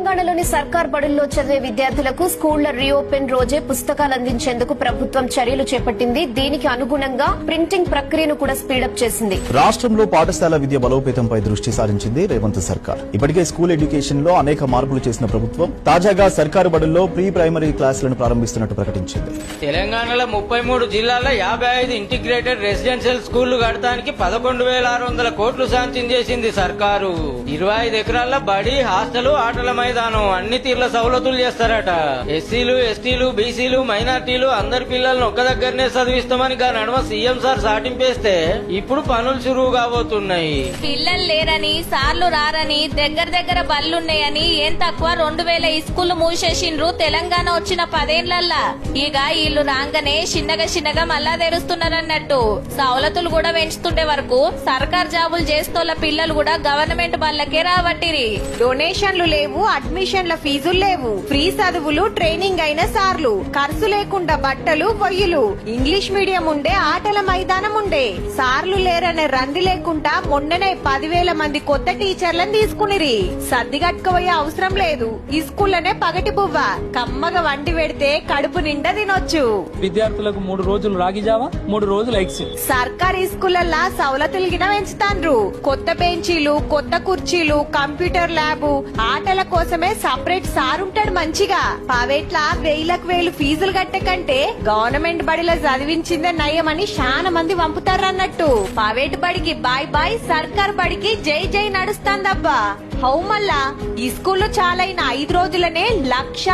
తెలంగాణలోని సర్కార్ బడుల్లో చదివే విద్యార్థులకు స్కూళ్ల రీఓపెన్ రోజే పుస్తకాలు అందించేందుకు ప్రభుత్వం చర్యలు చేపట్టింది. దీనికి అనుగుణంగా ప్రింటింగ్ ప్రక్రియను కూడా స్పీడప్ చేసింది. రాష్ట్రంలో పాఠశాల విద్య బలోపేతంపై దృష్టి సారించింది రేవంత్ సర్కార్. ఇప్పటికే స్కూల్ ఎడ్యుకేషన్ లో అనేక మార్పులు చేసిన ప్రభుత్వం తాజాగా సర్కారు బడుల్లో ప్రీ ప్రైమరీ క్లాసులను ప్రారంభిస్తున్నట్టు ప్రకటించింది. తెలంగాణలో 33 జిల్లాల్లో 55 ఇంటిగ్రేటెడ్ రెసిడెన్షియల్ స్కూళ్లు కట్టడానికి 11,600 కోట్లు శాంక్షన్ చేసింది సర్కారు. 25 ఎకరాల బడి, హాస్టల్, ఆటల మైదానం అన్ని తీర్ల సౌలతులు చేస్తారట. ఎస్సీలు, ఎస్టీలు, బీసీలు, మైనార్టీలు అందరి పిల్లలను ఒక్క దగ్గరనే చదివిస్తామని నడమ సీఎం సార్ సాటింపేస్తే ఇప్పుడు పనులు చురువు కాబోతున్నాయి. పిల్లలు లేరని, సార్లు రారని, దగ్గర బళ్ళున్నాయని ఏం తక్కువ 2000 స్కూళ్లు మూసేసిండ్రు తెలంగాణ వచ్చిన 10 ఏళ్లల్లా. ఇక వీళ్ళు రాగానే చిన్నగా మళ్ళా తెరుస్తున్నారన్నట్టు. సౌలతులు కూడా పెంచుతుండే వరకు సర్కార్ జాబులు చేస్తోళ్ల పిల్లలు కూడా గవర్నమెంట్ బళ్ళకే రావట్టిరి. డొనేషన్లు లేవు, అడ్మిషన్ల ఫీజులు లేవు, ఫ్రీ చదువులు, ట్రైనింగ్ అయిన సార్లు, ఖర్చు లేకుండా బట్టలు, పొయ్యిలు, ఇంగ్లీష్ మీడియం ఉండే, ఆటల మైదానం ఉండే. సార్లు లేరనే రంది లేకుండా మొన్ననే 10,000 మంది కొత్త టీచర్లను తీసుకునిరి. సర్ది కట్టుకోబోయే అవసరం లేదు. ఈ స్కూల్లోనే పగటి బువ్వ కమ్మగా వండి పెడితే కడుపు నిండా తినొచ్చు. విద్యార్థులకు 3 రోజులు రాగి జావా, 3 రోజులు ఎగ్స్. సర్కారీ స్కూళ్లల్లా సవలతులు గిన పెంచుతాండ్రు. కొత్త బెంచీలు, కొత్త కుర్చీలు, కంప్యూటర్ ల్యాబ్, ఆటల కోసమే సపరేట్ సార్ ఉంటాడు మంచిగా. ప్రైవేట్లా 1000 ఫీజులు కట్టే కంటే గవర్నమెంట్ బడిలో చదివించిందే నయ్యమని చాలా మంది పంపుతారన్నట్టు. ప్రైవేట్ బడికి బాయ్ బాయ్, సర్కార్ బడికి జై జై నడుస్తాందబ్బా. హౌ మళ్ళా ఈ స్కూల్లో చాలైన 5 రోజులనే లక్ష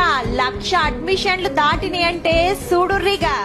అడ్మిషన్లు దాటినాయంటే చూడుర్రిగా.